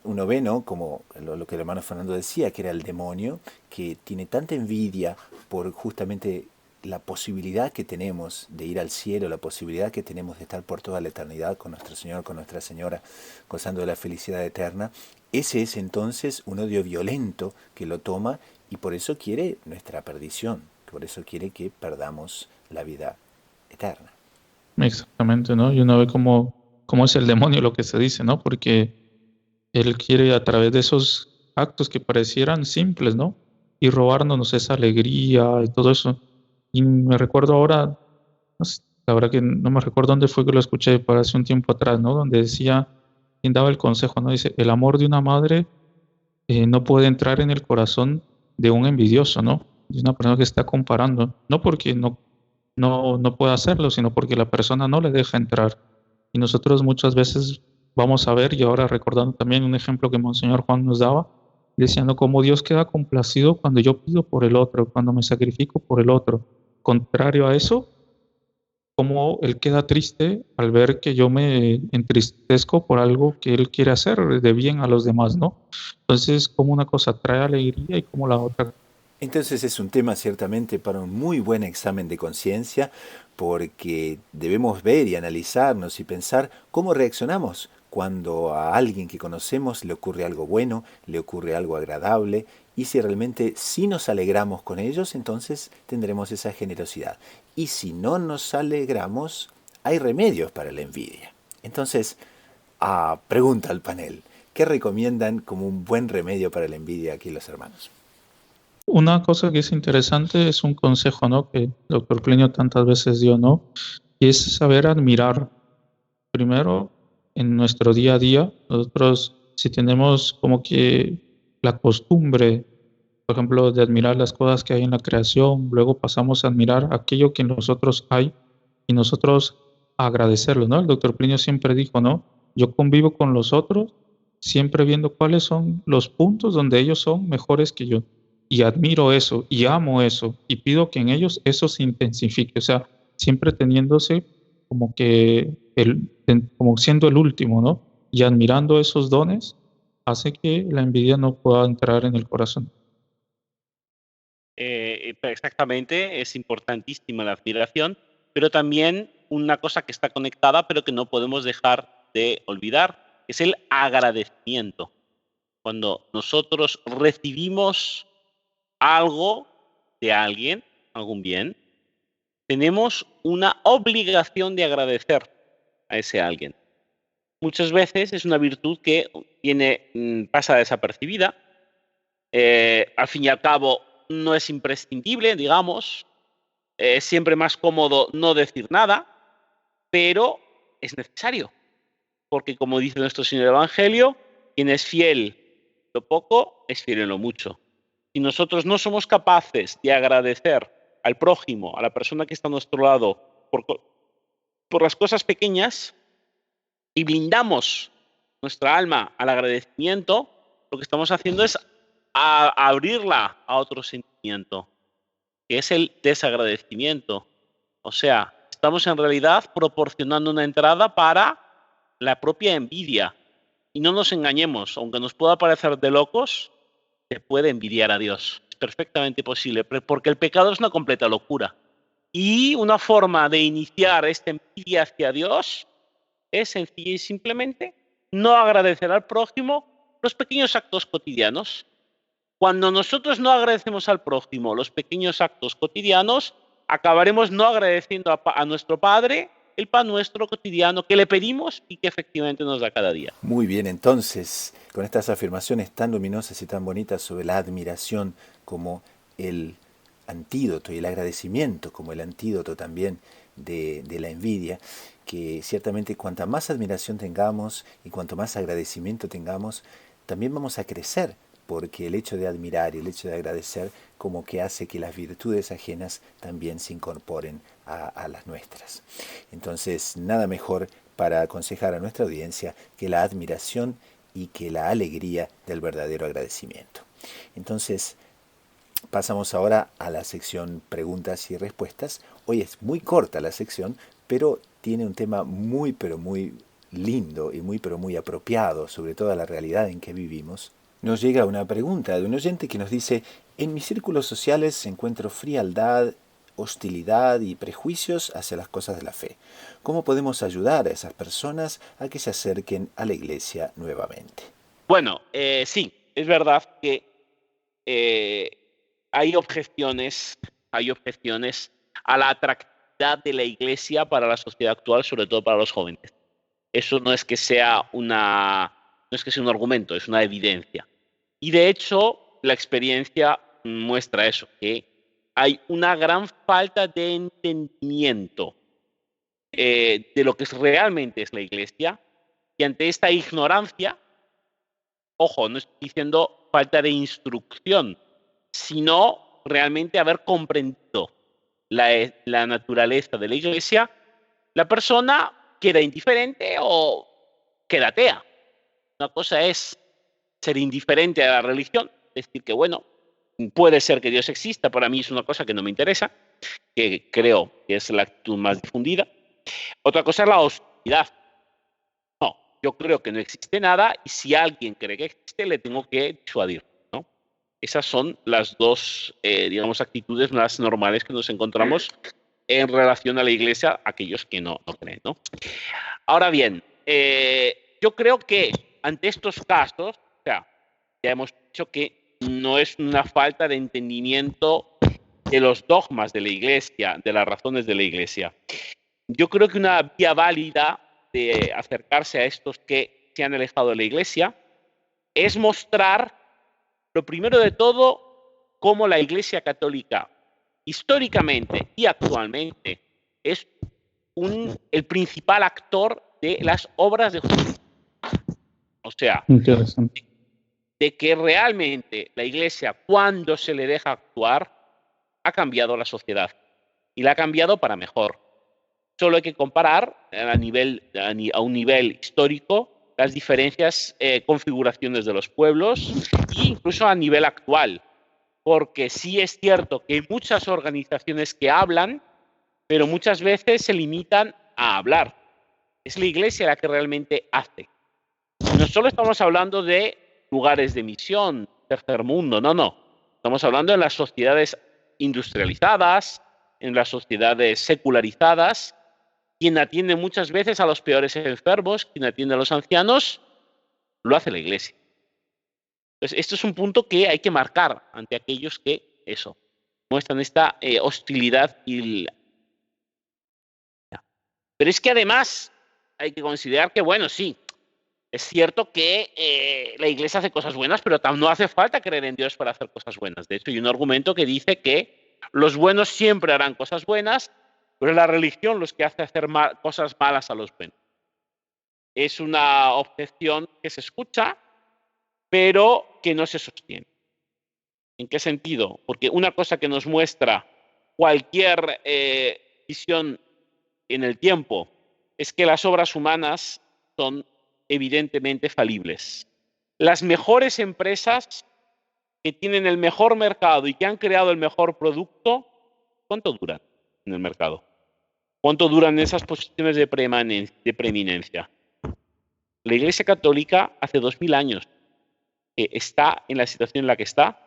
uno ve, ¿no?, como lo que el hermano Fernando decía, que era el demonio, que tiene tanta envidia por justamente la posibilidad que tenemos de ir al cielo, la posibilidad que tenemos de estar por toda la eternidad con nuestro Señor, con Nuestra Señora, gozando de la felicidad eterna. Ese es entonces un odio violento que lo toma y por eso quiere nuestra perdición, por eso quiere que perdamos la vida eterna. Exactamente, ¿no? Y uno ve cómo es el demonio lo que se dice, ¿no? Porque él quiere a través de esos actos que parecieran simples, ¿no? Y robándonos esa alegría y todo eso. Y me recuerdo ahora, no sé, la verdad que no me recuerdo dónde fue que lo escuché, pero hace un tiempo atrás, ¿no? Donde decía, quien daba el consejo, ¿no? Dice, el amor de una madre no puede entrar en el corazón de un envidioso, ¿no? De una persona que está comparando, no porque no pueda hacerlo, sino porque la persona no le deja entrar. Y nosotros muchas veces vamos a ver, y ahora recordando también un ejemplo que Monseñor Juan nos daba, diciendo cómo Dios queda complacido cuando yo pido por el otro, cuando me sacrifico por el otro. Contrario a eso, cómo Él queda triste al ver que yo me entristezco por algo que Él quiere hacer de bien a los demás, ¿no? Entonces, como una cosa trae alegría y como la otra. Entonces es un tema ciertamente para un muy buen examen de conciencia, porque debemos ver y analizarnos y pensar cómo reaccionamos cuando a alguien que conocemos le ocurre algo bueno, le ocurre algo agradable, y si realmente sí nos alegramos con ellos, entonces tendremos esa generosidad. Y si no nos alegramos, hay remedios para la envidia. Entonces, pregunta al panel, ¿qué recomiendan como un buen remedio para la envidia aquí los hermanos? Una cosa que es interesante es un consejo, ¿no? Que el doctor Plinio tantas veces dio, ¿no? Y es saber admirar. Primero, en nuestro día a día, nosotros si tenemos como que la costumbre, por ejemplo, de admirar las cosas que hay en la creación, luego pasamos a admirar aquello que en nosotros hay y nosotros agradecerlo, ¿no? El doctor Plinio siempre dijo, ¿no? Yo convivo con los otros siempre viendo cuáles son los puntos donde ellos son mejores que yo. Y admiro eso, y amo eso, y pido que en ellos eso se intensifique. O sea, siempre teniéndose como que como siendo el último, ¿no? Y admirando esos dones hace que la envidia no pueda entrar en el corazón. Exactamente, es importantísima la admiración, pero también una cosa que está conectada, pero que no podemos dejar de olvidar, es el agradecimiento. Cuando nosotros recibimos algo de alguien, algún bien, tenemos una obligación de agradecer a ese alguien. Muchas veces es una virtud que pasa desapercibida. Al fin y al cabo, no es imprescindible, digamos. Es siempre más cómodo no decir nada, pero es necesario. Porque como dice nuestro Señor Evangelio, quien es fiel en lo poco, es fiel en lo mucho. Si nosotros no somos capaces de agradecer al prójimo, a la persona que está a nuestro lado, por las cosas pequeñas, y blindamos nuestra alma al agradecimiento, lo que estamos haciendo es abrirla a otro sentimiento, que es el desagradecimiento. O sea, estamos en realidad proporcionando una entrada para la propia envidia. Y no nos engañemos, aunque nos pueda parecer de locos, se puede envidiar a Dios. Es perfectamente posible, porque el pecado es una completa locura. Y una forma de iniciar esta envidia hacia Dios es sencilla y simplemente no agradecer al prójimo los pequeños actos cotidianos. Cuando nosotros no agradecemos al prójimo los pequeños actos cotidianos, acabaremos no agradeciendo a nuestro Padre el pan nuestro cotidiano que le pedimos y que efectivamente nos da cada día. Muy bien, entonces, con estas afirmaciones tan luminosas y tan bonitas sobre la admiración como el antídoto y el agradecimiento como el antídoto también de la envidia, que ciertamente cuanta más admiración tengamos y cuanto más agradecimiento tengamos, también vamos a crecer, porque el hecho de admirar y el hecho de agradecer como que hace que las virtudes ajenas también se incorporen a las nuestras. Entonces, nada mejor para aconsejar a nuestra audiencia que la admiración y que la alegría del verdadero agradecimiento. Entonces, pasamos ahora a la sección preguntas y respuestas. Hoy es muy corta la sección, pero tiene un tema muy, pero muy lindo y muy, pero muy apropiado, sobre todo a la realidad en que vivimos. Nos llega una pregunta de un oyente que nos dice: en mis círculos sociales encuentro frialdad, hostilidad y prejuicios hacia las cosas de la fe. ¿Cómo podemos ayudar a esas personas a que se acerquen a la iglesia nuevamente? Bueno, sí, es verdad que hay objeciones a la atractividad de la iglesia para la sociedad actual, sobre todo para los jóvenes. Eso no es que sea un argumento, es una evidencia. Y de hecho, la experiencia muestra eso, que hay una gran falta de entendimiento de lo que realmente es la Iglesia, y ante esta ignorancia, ojo, no estoy diciendo falta de instrucción, sino realmente haber comprendido la naturaleza de la Iglesia, la persona queda indiferente o queda atea. Una cosa es ser indiferente a la religión, decir que, bueno, puede ser que Dios exista, para mí es una cosa que no me interesa, que creo que es la actitud más difundida. Otra cosa es la hostilidad. No, yo creo que no existe nada y si alguien cree que existe, le tengo que disuadir, ¿no? Esas son las dos, digamos, actitudes más normales que nos encontramos en relación a la Iglesia, aquellos que no creen, ¿no? Ahora bien, yo creo que ante estos casos, o sea, ya hemos dicho que no es una falta de entendimiento de los dogmas de la Iglesia, de las razones de la Iglesia. Yo creo que una vía válida de acercarse a estos que se han alejado de la Iglesia es mostrar, lo primero de todo, cómo la Iglesia Católica históricamente y actualmente es el principal actor de las obras de justicia. O sea, Interesante. de que realmente la Iglesia, cuando se le deja actuar, ha cambiado la sociedad y la ha cambiado para mejor. Solo hay que comparar a un nivel histórico las diferentes configuraciones de los pueblos e incluso a nivel actual, porque sí es cierto que hay muchas organizaciones que hablan, pero muchas veces se limitan a hablar. Es la Iglesia la que realmente hace. No solo estamos hablando de lugares de misión, tercer mundo, no. Estamos hablando en las sociedades industrializadas, en las sociedades secularizadas. Quien atiende muchas veces a los peores enfermos, quien atiende a los ancianos, lo hace la Iglesia. Entonces, esto es un punto que hay que marcar ante aquellos que, muestran esta hostilidad. Pero es que además hay que considerar que, bueno, sí, es cierto que la Iglesia hace cosas buenas, pero no hace falta creer en Dios para hacer cosas buenas. De hecho, hay un argumento que dice que los buenos siempre harán cosas buenas, pero es la religión los que hace hacer cosas malas a los buenos. Es una objeción que se escucha, pero que no se sostiene. ¿En qué sentido? Porque una cosa que nos muestra cualquier visión en el tiempo es que las obras humanas son evidentemente falibles. Las mejores empresas que tienen el mejor mercado y que han creado el mejor producto, ¿cuánto duran en el mercado? ¿Cuánto duran esas posiciones de preeminencia? La Iglesia Católica hace 2000 años que está en la situación en la que está,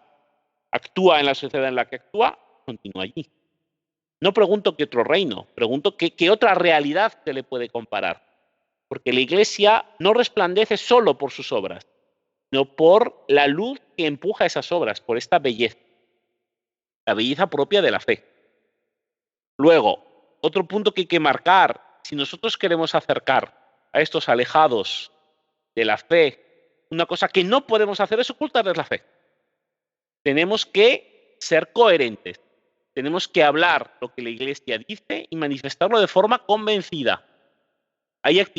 actúa en la sociedad en la que actúa, continúa allí. No pregunto qué otro reino, pregunto qué otra realidad se le puede comparar. Porque la Iglesia no resplandece solo por sus obras, sino por la luz que empuja esas obras, por esta belleza, la belleza propia de la fe. Luego, otro punto que hay que marcar, si nosotros queremos acercar a estos alejados de la fe, una cosa que no podemos hacer es ocultarles la fe. Tenemos que ser coherentes, tenemos que hablar lo que la Iglesia dice y manifestarlo de forma convencida.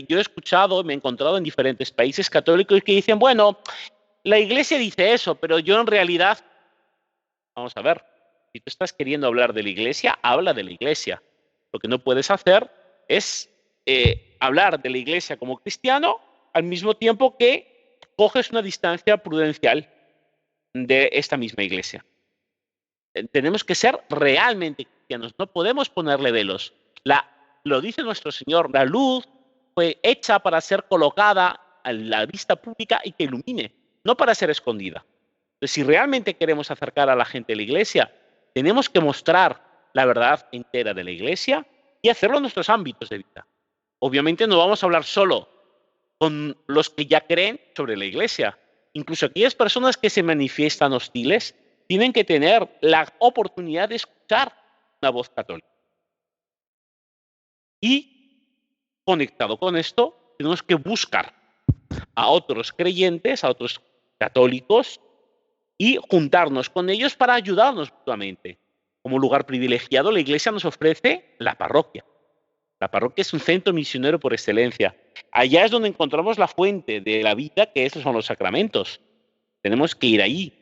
Yo he escuchado, me he encontrado en diferentes países católicos que dicen, bueno, la Iglesia dice eso, pero yo en realidad, vamos a ver, si tú estás queriendo hablar de la Iglesia, habla de la Iglesia. Lo que no puedes hacer es hablar de la Iglesia como cristiano al mismo tiempo que coges una distancia prudencial de esta misma Iglesia. Tenemos que ser realmente cristianos, no podemos ponerle velos. Lo dice nuestro Señor, la luz fue hecha para ser colocada a la vista pública y que ilumine, no para ser escondida. Entonces, si realmente queremos acercar a la gente a la Iglesia, tenemos que mostrar la verdad entera de la Iglesia y hacerlo en nuestros ámbitos de vida. Obviamente no vamos a hablar solo con los que ya creen sobre la Iglesia. Incluso aquellas personas que se manifiestan hostiles tienen que tener la oportunidad de escuchar una voz católica. Y conectado con esto, tenemos que buscar a otros creyentes, a otros católicos, y juntarnos con ellos para ayudarnos mutuamente. Como lugar privilegiado, la Iglesia nos ofrece la parroquia. La parroquia es un centro misionero por excelencia. Allá es donde encontramos la fuente de la vida, que son los sacramentos. Tenemos que ir allí,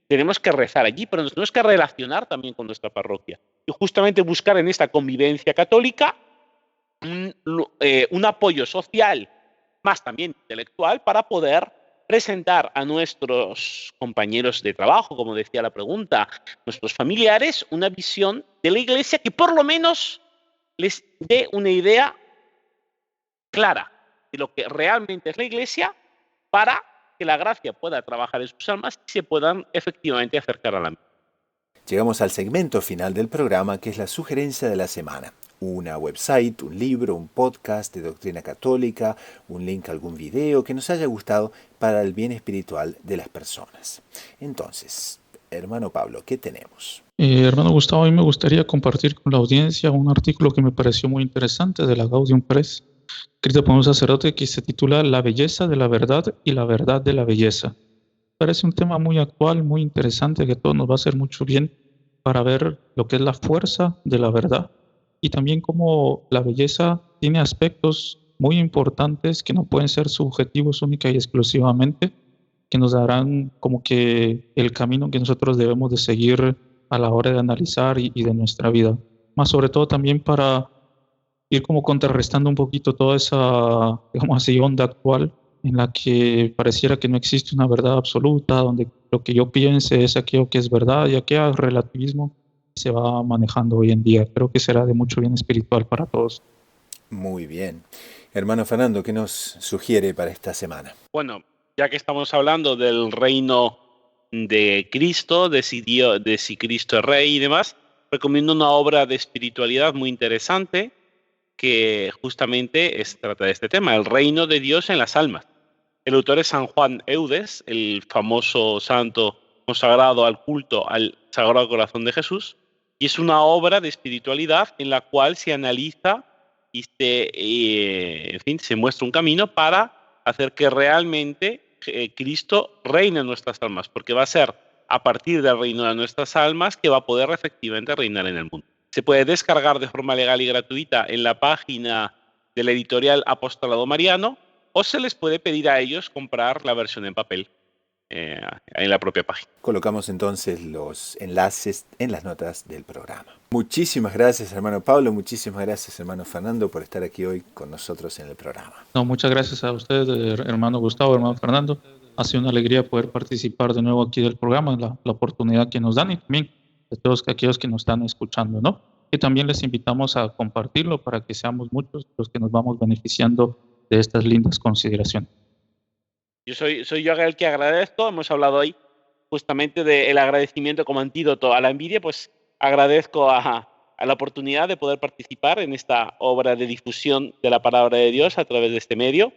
tenemos que rezar allí, pero nos tenemos que relacionar también con nuestra parroquia. Y justamente buscar en esta convivencia católica un apoyo social, más también intelectual, para poder presentar a nuestros compañeros de trabajo, como decía la pregunta, nuestros familiares, una visión de la Iglesia que por lo menos les dé una idea clara de lo que realmente es la Iglesia, para que la gracia pueda trabajar en sus almas y se puedan efectivamente acercar a la misma. Llegamos al segmento final del programa, que es la sugerencia de la semana. Una website, un libro, un podcast de doctrina católica, un link a algún video que nos haya gustado para el bien espiritual de las personas. Entonces, hermano Pablo, ¿qué tenemos? Hermano Gustavo, a mí me gustaría compartir con la audiencia un artículo que me pareció muy interesante de la Gaudium Press, escrito por un sacerdote, que se titula La belleza de la verdad y la verdad de la belleza. Parece un tema muy actual, muy interesante, que todo nos va a hacer mucho bien para ver lo que es la fuerza de la verdad y también cómo la belleza tiene aspectos muy importantes que no pueden ser subjetivos única y exclusivamente, que nos darán como que el camino que nosotros debemos de seguir a la hora de analizar y de nuestra vida. Más sobre todo también para ir como contrarrestando un poquito toda esa, digamos así, onda actual en la que pareciera que no existe una verdad absoluta, donde lo que yo piense es aquello que es verdad y aquel relativismo se va manejando hoy en día. Creo que será de mucho bien espiritual para todos. Muy bien. Hermano Fernando, ¿qué nos sugiere para esta semana? Bueno, ya que estamos hablando del reino de Cristo, de si Cristo es rey y demás, recomiendo una obra de espiritualidad muy interesante que justamente trata de este tema, el reino de Dios en las almas. El autor es San Juan Eudes, el famoso santo consagrado al culto al Sagrado Corazón de Jesús, y es una obra de espiritualidad en la cual se analiza y se muestra un camino para hacer que realmente Cristo reine en nuestras almas, porque va a ser a partir del reino de nuestras almas que va a poder efectivamente reinar en el mundo. Se puede descargar de forma legal y gratuita en la página de la editorial Apostolado Mariano, o se les puede pedir a ellos comprar la versión en papel en la propia página. Colocamos entonces los enlaces en las notas del programa. Muchísimas gracias, hermano Pablo, muchísimas gracias, hermano Fernando, por estar aquí hoy con nosotros en el programa. No, muchas gracias a ustedes, hermano Gustavo, hermano Fernando. Ha sido una alegría poder participar de nuevo aquí del programa, la oportunidad que nos dan, y también de todos aquellos que nos están escuchando, ¿no? Y también les invitamos a compartirlo para que seamos muchos los que nos vamos beneficiando de estas lindas consideraciones. Yo soy yo el que agradezco. Hemos hablado hoy justamente del agradecimiento como antídoto a la envidia. Pues agradezco a la oportunidad de poder participar en esta obra de difusión de la palabra de Dios a través de este medio.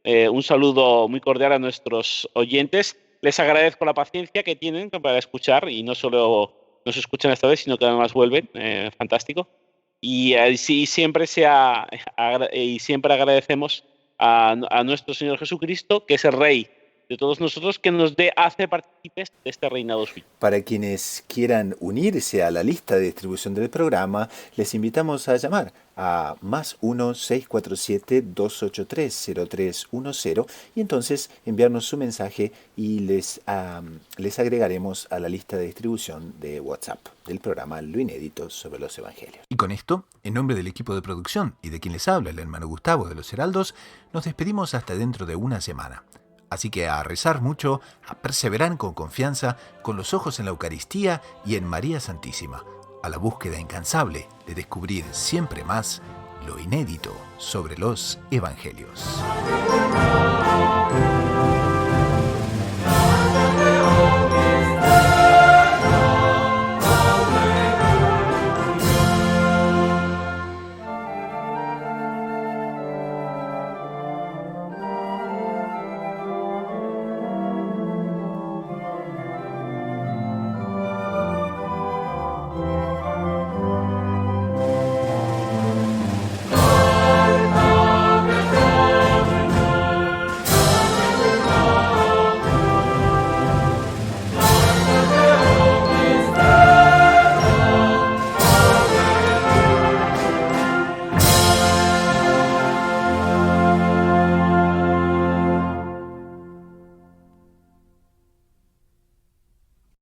Un saludo muy cordial a nuestros oyentes. Les agradezco la paciencia que tienen para escuchar, y no solo nos escuchan esta vez, sino que además vuelven. Fantástico. Y siempre agradecemos a nuestro Señor Jesucristo, que es el Rey de todos nosotros, que nos hace partícipes de este reinado suyo. Para quienes quieran unirse a la lista de distribución del programa, les invitamos a llamar a +1 647 283 0310 y entonces enviarnos su mensaje y les agregaremos a la lista de distribución de WhatsApp del programa Lo Inédito sobre los Evangelios. Y con esto, en nombre del equipo de producción y de quien les habla, el hermano Gustavo de los Heraldos, nos despedimos hasta dentro de una semana. Así que a rezar mucho, a perseverar con confianza, con los ojos en la Eucaristía y en María Santísima, a la búsqueda incansable de descubrir siempre más lo inédito sobre los Evangelios.